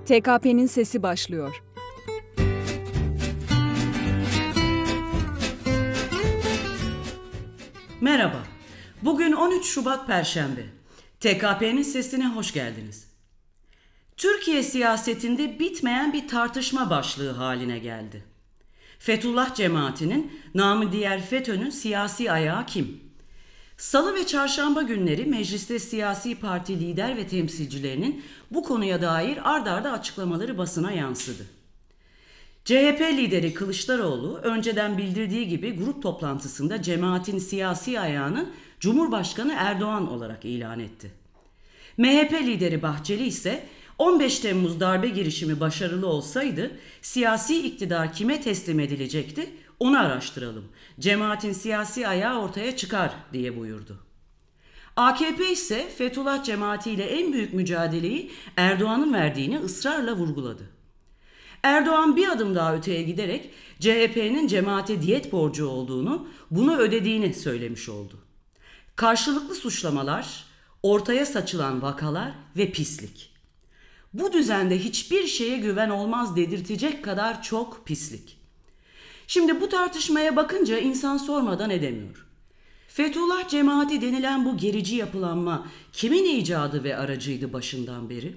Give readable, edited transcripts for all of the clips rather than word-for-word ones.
TKP'nin sesi başlıyor. Merhaba, bugün 13 Şubat Perşembe. TKP'nin sesine hoş geldiniz. Türkiye siyasetinde bitmeyen bir tartışma başlığı haline geldi. Fethullah cemaatinin, namı diğer FETÖ'nün siyasi ayağı kim? Salı ve çarşamba günleri mecliste siyasi parti lider ve temsilcilerinin bu konuya dair ard arda açıklamaları basına yansıdı. CHP lideri Kılıçdaroğlu önceden bildirdiği gibi grup toplantısında cemaatin siyasi ayağını Cumhurbaşkanı Erdoğan olarak ilan etti. MHP lideri Bahçeli ise 15 Temmuz darbe girişimi başarılı olsaydı siyasi iktidar kime teslim edilecekti onu araştıralım. Cemaatin siyasi ayağı ortaya çıkar diye buyurdu. AKP ise Fethullah cemaatiyle en büyük mücadeleyi Erdoğan'ın verdiğini ısrarla vurguladı. Erdoğan bir adım daha öteye giderek CHP'nin cemaate diyet borcu olduğunu, bunu ödediğini söylemiş oldu. Karşılıklı suçlamalar, ortaya saçılan vakalar ve pislik. Bu düzende hiçbir şeye güven olmaz dedirtecek kadar çok pislik. Şimdi bu tartışmaya bakınca insan sormadan edemiyor. Fethullah cemaati denilen bu gerici yapılanma kimin icadı ve aracıydı başından beri?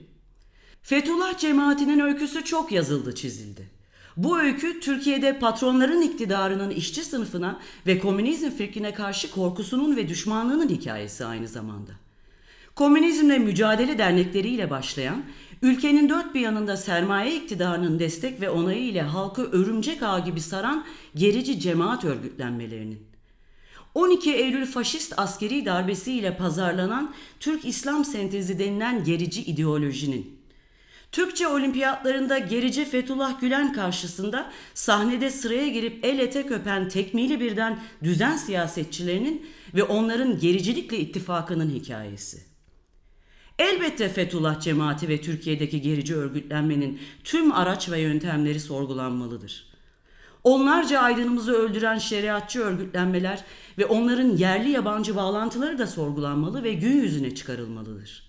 Fethullah cemaatinin öyküsü çok yazıldı çizildi. Bu öykü Türkiye'de patronların iktidarının işçi sınıfına ve komünizm fikrine karşı korkusunun ve düşmanlığının hikayesi aynı zamanda. Komünizmle mücadele dernekleriyle başlayan, ülkenin dört bir yanında sermaye iktidarının destek ve onayı ile halkı örümcek ağı gibi saran gerici cemaat örgütlenmelerinin. 12 Eylül faşist askeri darbesiyle pazarlanan Türk İslam sentezi denilen gerici ideolojinin. Türkçe olimpiyatlarında gerici Fethullah Gülen karşısında sahnede sıraya girip el etek öpen tekmili birden düzen siyasetçilerinin ve onların gericilikle ittifakının hikayesi. Elbette Fethullah cemaati ve Türkiye'deki gerici örgütlenmenin tüm araç ve yöntemleri sorgulanmalıdır. Onlarca aydınımızı öldüren şeriatçı örgütlenmeler ve onların yerli yabancı bağlantıları da sorgulanmalı ve gün yüzüne çıkarılmalıdır.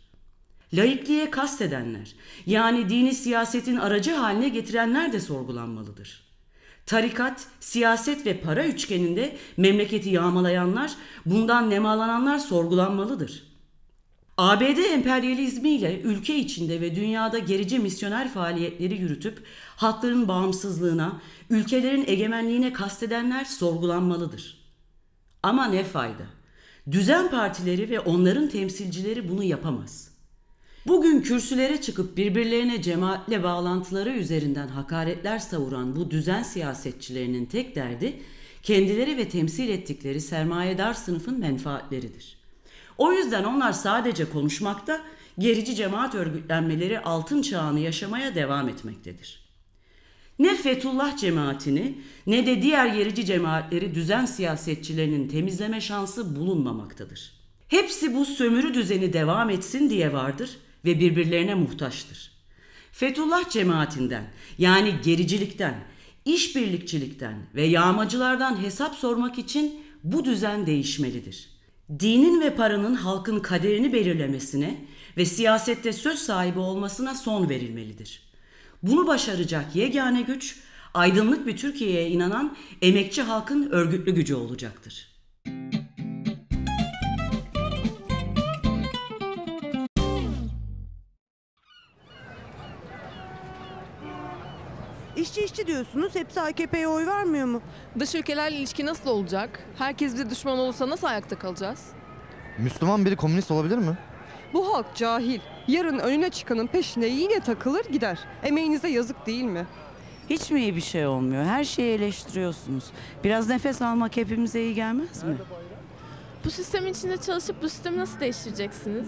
Laikliğe kastedenler, yani dini siyasetin aracı haline getirenler de sorgulanmalıdır. Tarikat, siyaset ve para üçgeninde memleketi yağmalayanlar, bundan nemalananlar sorgulanmalıdır. ABD emperyalizmiyle ülke içinde ve dünyada gerici misyoner faaliyetleri yürütüp halkların bağımsızlığına, ülkelerin egemenliğine kastedenler sorgulanmalıdır. Ama ne fayda? Düzen partileri ve onların temsilcileri bunu yapamaz. Bugün kürsülere çıkıp birbirlerine cemaatle bağlantıları üzerinden hakaretler savuran bu düzen siyasetçilerinin tek derdi kendileri ve temsil ettikleri sermayedar sınıfın menfaatleridir. O yüzden onlar sadece konuşmakta, gerici cemaat örgütlenmeleri altın çağını yaşamaya devam etmektedir. Ne Fethullah cemaatini ne de diğer gerici cemaatleri düzen siyasetçilerinin temizleme şansı bulunmamaktadır. Hepsi bu sömürü düzeni devam etsin diye vardır ve birbirlerine muhtaçtır. Fethullah cemaatinden, yani gericilikten, işbirlikçilikten ve yağmacılardan hesap sormak için bu düzen değişmelidir. Dinin ve paranın halkın kaderini belirlemesine ve siyasette söz sahibi olmasına son verilmelidir. Bunu başaracak yegane güç, aydınlık bir Türkiye'ye inanan emekçi halkın örgütlü gücü olacaktır. İşçi diyorsunuz, hepsi AKP'ye oy vermiyor mu? Dış ülkelerle ilişki nasıl olacak? Herkes bize düşman olursa nasıl ayakta kalacağız? Müslüman biri komünist olabilir mi? Bu halk cahil. Yarın önüne çıkanın peşine yine takılır gider. Emeğinize yazık değil mi? Hiç mi iyi bir şey olmuyor? Her şeyi eleştiriyorsunuz. Biraz nefes almak hepimize iyi gelmez mi? Bu sistemin içinde çalışıp bu sistemi nasıl değiştireceksiniz?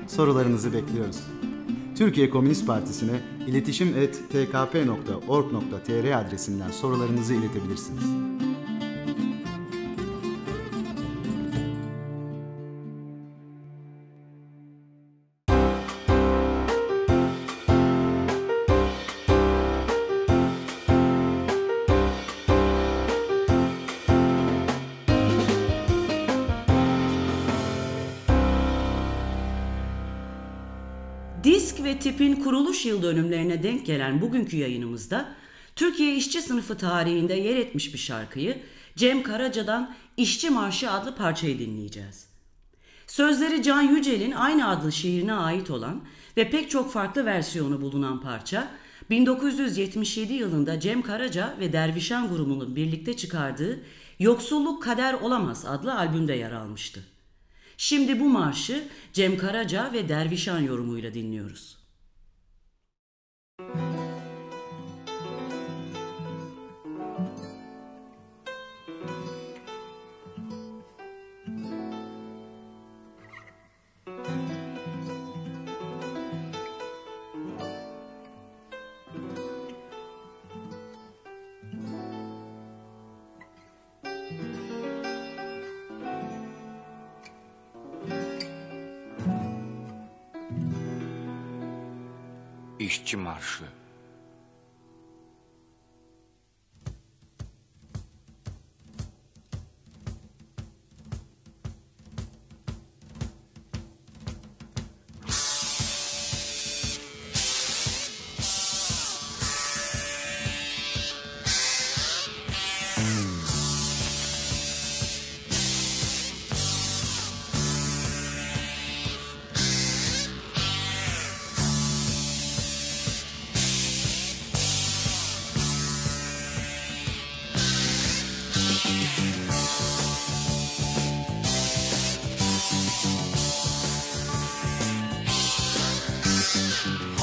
Sorularınızı bekliyoruz. Türkiye Komünist Partisi'ne iletişim@tkp.org.tr adresinden sorularınızı iletebilirsiniz. TİSK ve TİP'in kuruluş yıl dönümlerine denk gelen bugünkü yayınımızda Türkiye işçi sınıfı tarihinde yer etmiş bir şarkıyı Cem Karaca'dan İşçi Marşı adlı parçayı dinleyeceğiz. Sözleri Can Yücel'in aynı adlı şiirine ait olan ve pek çok farklı versiyonu bulunan parça 1977 yılında Cem Karaca ve Dervişan grubunun birlikte çıkardığı Yoksulluk Kader Olamaz adlı albümde yer almıştı. Şimdi bu marşı Cem Karaca ve Dervişan yorumuyla dinliyoruz. İşçi Marşı.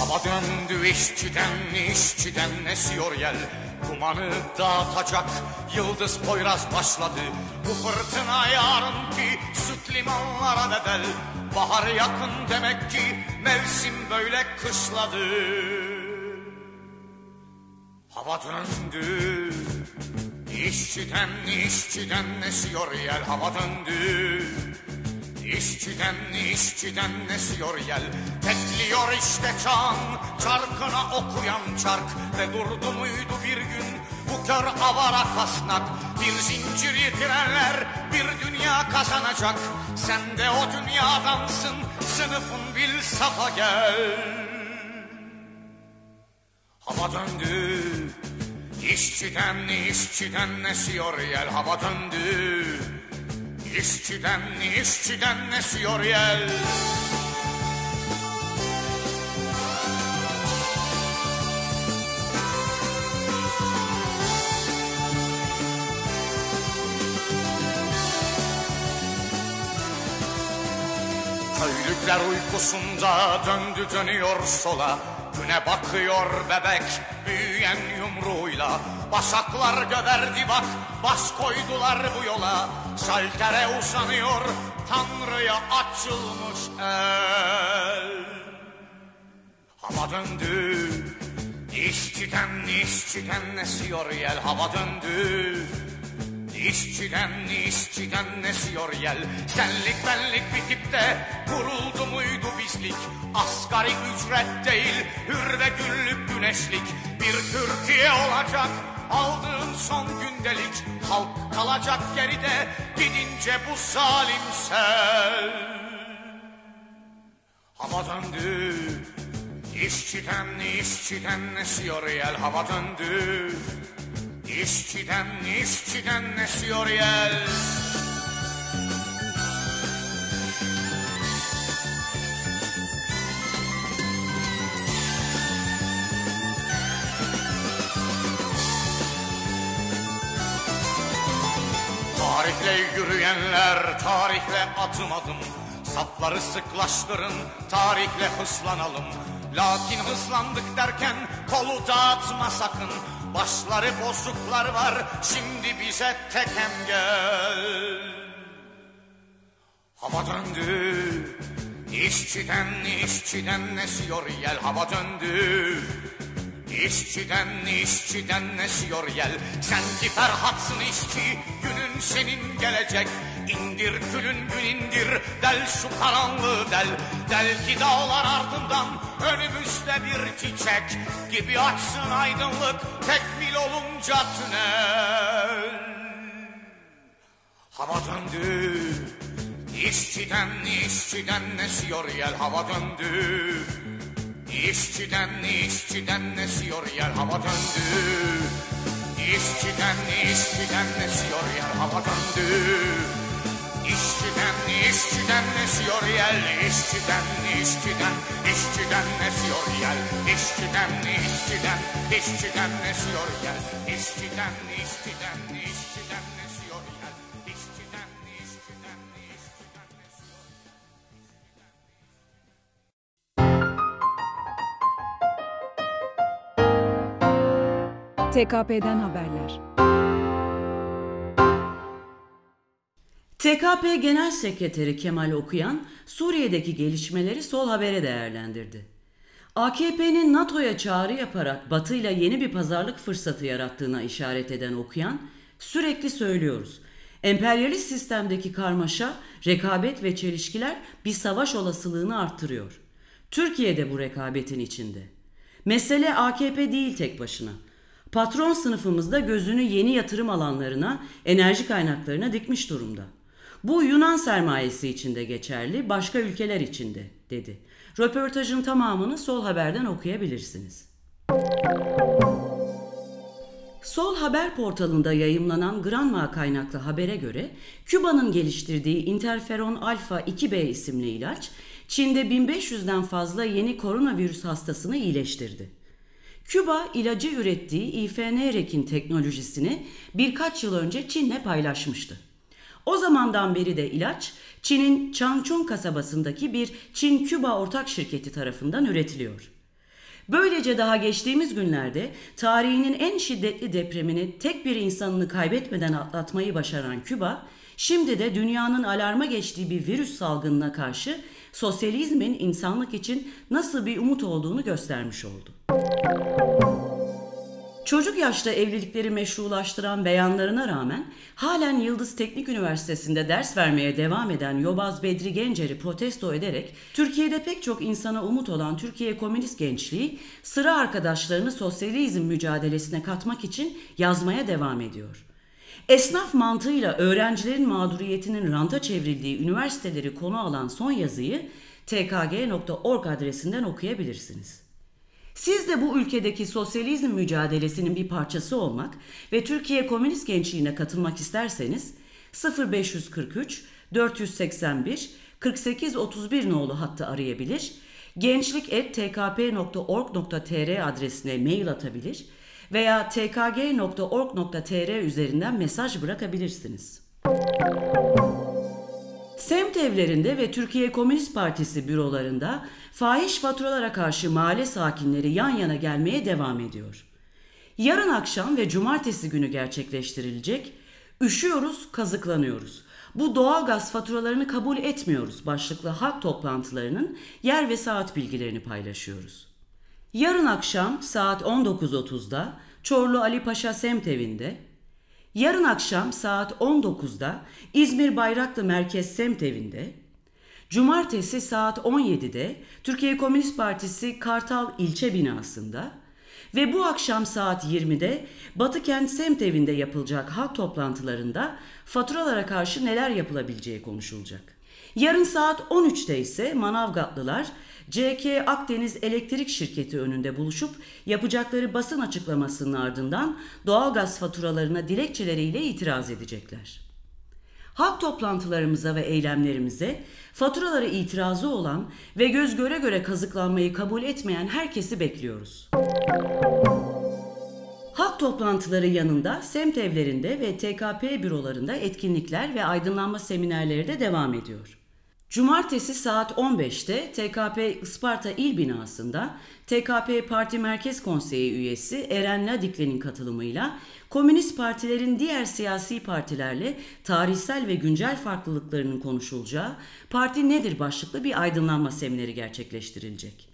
Hava döndü işçiden esiyor yel. Dumanı dağıtacak Yıldız Poyraz başladı. Bu fırtına yarınki süt limanlara bedel. Bahar yakın demek ki mevsim böyle kışladı. Hava döndü işçiden esiyor yel. Hava döndü İşçiden esiyor yel. Bekliyor işte çan çarkına okuyan çark. Ve durdu muydu bir gün bu kör avara kasnak. Bir zincir yitirenler bir dünya kazanacak. Sen de o dünyadansın, sınıfın bil safa gel. Hava döndü işçiden esiyor yel. Hava döndü İşçiden esiyor yel. Köylükler uykusunda dönüyor sola. Güne bakıyor bebek büyüyen yumruğuyla. Başaklar göverdi bak, bas koydular bu yola. Şaltere uzanıyor Tanrı'ya açılmış el. Hava döndü işçiden esiyor yel. Hava döndü işçiden esiyor yel. Senlik benlik bitip de kuruldu muydu bizlik? Asgari ücret değil hür ve güllük güneşlik. Bir Türkiye olacak aldığın son gündelik. Halk kalacak geride gidince bu zalim sel. Hava döndü işçiden esiyor yel. Hava döndü işçiden esiyor yel. Tarihle yürüyenler tarihle adım adım. Safları sıklaştırın tarihle hızlanalım. Lakin hızlandık derken kolu dağıtma sakın. Başları bozuklar var şimdi bize tekem gel. Hava döndü işçiden esiyor yel. Hava döndü işçiden esiyor yel. Sen ki Ferhatsın işçi, günün senin gelecek. İndir külün gün indir, del şu karanlığı del. Del ki dağlar ardından önümüzde bir çiçek gibi açsın aydınlık tekmil olunca tünel. Hava döndü işçiden esiyor yel. Hava döndü İşçiden esiyor yer hava döndü. İşçiden esiyor yer hava döndü. İşçiden esiyor yer. İşçiden esiyor yer. İşçiden esiyor yer. İşçiden esiyor yer. TKP'den haberler. TKP Genel Sekreteri Kemal Okuyan, Suriye'deki gelişmeleri Sol Haber'e değerlendirdi. AKP'nin NATO'ya çağrı yaparak Batı'yla yeni bir pazarlık fırsatı yarattığına işaret eden Okuyan, sürekli söylüyoruz. Emperyalist sistemdeki karmaşa, rekabet ve çelişkiler bir savaş olasılığını arttırıyor. Türkiye de bu rekabetin içinde. Mesele AKP değil tek başına. Patron sınıfımızda gözünü yeni yatırım alanlarına, enerji kaynaklarına dikmiş durumda. Bu Yunan sermayesi için de geçerli, başka ülkeler için de, dedi. Röportajın tamamını Sol Haber'den okuyabilirsiniz. Sol Haber portalında yayımlanan Granma kaynaklı habere göre Küba'nın geliştirdiği interferon alfa 2B isimli ilaç, Çin'de 1500'den fazla yeni koronavirüs hastasını iyileştirdi. Küba ilacı ürettiği İFN-Rekin teknolojisini birkaç yıl önce Çin'le paylaşmıştı. O zamandan beri de ilaç Çin'in Changchun kasabasındaki bir Çin-Küba ortak şirketi tarafından üretiliyor. Böylece daha geçtiğimiz günlerde tarihinin en şiddetli depremini tek bir insanını kaybetmeden atlatmayı başaran Küba, şimdi de dünyanın alarma geçtiği bir virüs salgınına karşı sosyalizmin insanlık için nasıl bir umut olduğunu göstermiş oldu. Çocuk yaşta evlilikleri meşrulaştıran beyanlarına rağmen halen Yıldız Teknik Üniversitesi'nde ders vermeye devam eden Yobaz Bedri Gencer'i protesto ederek Türkiye'de pek çok insana umut olan Türkiye Komünist Gençliği sıra arkadaşlarını sosyalizm mücadelesine katmak için yazmaya devam ediyor. Esnaf mantığıyla öğrencilerin mağduriyetinin ranta çevrildiği üniversiteleri konu alan son yazıyı tkg.org adresinden okuyabilirsiniz. Siz de bu ülkedeki sosyalizm mücadelesinin bir parçası olmak ve Türkiye Komünist Gençliği'ne katılmak isterseniz 0543 481 48 31 nolu hattı arayabilir, gençlik@tkp.org.tr adresine mail atabilir veya tkg.org.tr üzerinden mesaj bırakabilirsiniz. Semt evlerinde ve Türkiye Komünist Partisi bürolarında fahiş faturalara karşı mahalle sakinleri yan yana gelmeye devam ediyor. Yarın akşam ve cumartesi günü gerçekleştirilecek "Üşüyoruz, kazıklanıyoruz. Bu doğalgaz faturalarını kabul etmiyoruz" başlıklı halk toplantılarının yer ve saat bilgilerini paylaşıyoruz. Yarın akşam saat 19.30'da Çorlu Ali Paşa Semt Evi'nde, yarın akşam saat 19'da İzmir Bayraklı Merkez Semt Evi'nde, cumartesi saat 17'de Türkiye Komünist Partisi Kartal İlçe Binası'nda ve bu akşam saat 20'de Batıkent Semt Evi'nde yapılacak halk toplantılarında faturalara karşı neler yapılabileceği konuşulacak. Yarın saat 13'te ise Manavgatlılar CK Akdeniz Elektrik Şirketi önünde buluşup yapacakları basın açıklamasının ardından doğalgaz faturalarına dilekçeleriyle itiraz edecekler. Halk toplantılarımıza ve eylemlerimize faturalara itirazı olan ve göz göre göre kazıklanmayı kabul etmeyen herkesi bekliyoruz. Halk toplantıları yanında semt evlerinde ve TKP bürolarında etkinlikler ve aydınlanma seminerleri de devam ediyor. Cumartesi saat 15'te TKP Isparta İl Binası'nda TKP Parti Merkez Konseyi üyesi Eren Ladikli'nin katılımıyla komünist partilerin diğer siyasi partilerle tarihsel ve güncel farklılıklarının konuşulacağı "Parti Nedir?" başlıklı bir aydınlanma semineri gerçekleştirilecek.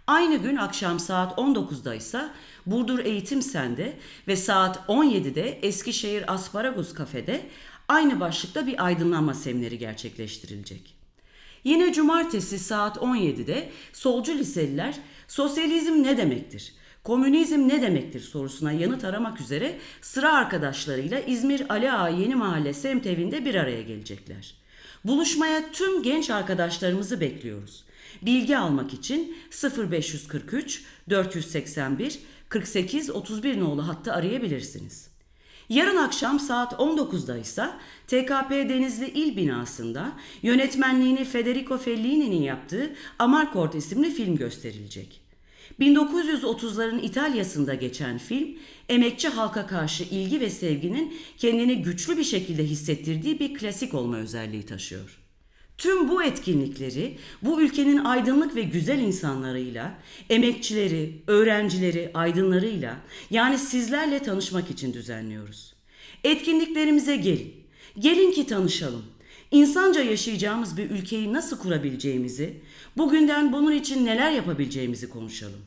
Aynı gün akşam saat 19'da ise Burdur Eğitim Sen'de ve saat 17'de Eskişehir Asparagus Kafe'de aynı başlıkta bir aydınlanma semineri gerçekleştirilecek. Yine cumartesi saat 17'de solcu liseliler sosyalizm ne demektir, komünizm ne demektir sorusuna yanıt aramak üzere sıra arkadaşlarıyla İzmir Ali Ağa Yeni Mahalle Semt Evi'nde bir araya gelecekler. Buluşmaya tüm genç arkadaşlarımızı bekliyoruz. Bilgi almak için 0543 481 48 31 nolu hattı arayabilirsiniz. Yarın akşam saat 19'da ise TKP Denizli İl Binası'nda yönetmenliğini Federico Fellini'nin yaptığı Amarcord isimli film gösterilecek. 1930'ların İtalya'sında geçen film, emekçi halka karşı ilgi ve sevginin kendini güçlü bir şekilde hissettirdiği bir klasik olma özelliği taşıyor. Tüm bu etkinlikleri bu ülkenin aydınlık ve güzel insanlarıyla, emekçileri, öğrencileri, aydınlarıyla yani sizlerle tanışmak için düzenliyoruz. Etkinliklerimize gelin. Gelin ki tanışalım. İnsanca yaşayacağımız bir ülkeyi nasıl kurabileceğimizi, bugünden bunun için neler yapabileceğimizi konuşalım.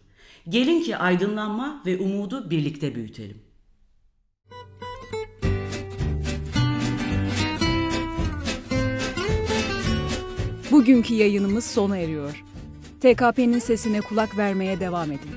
Gelin ki aydınlanma ve umudu birlikte büyütelim. Bugünkü yayınımız sona eriyor. TKP'nin sesine kulak vermeye devam edin.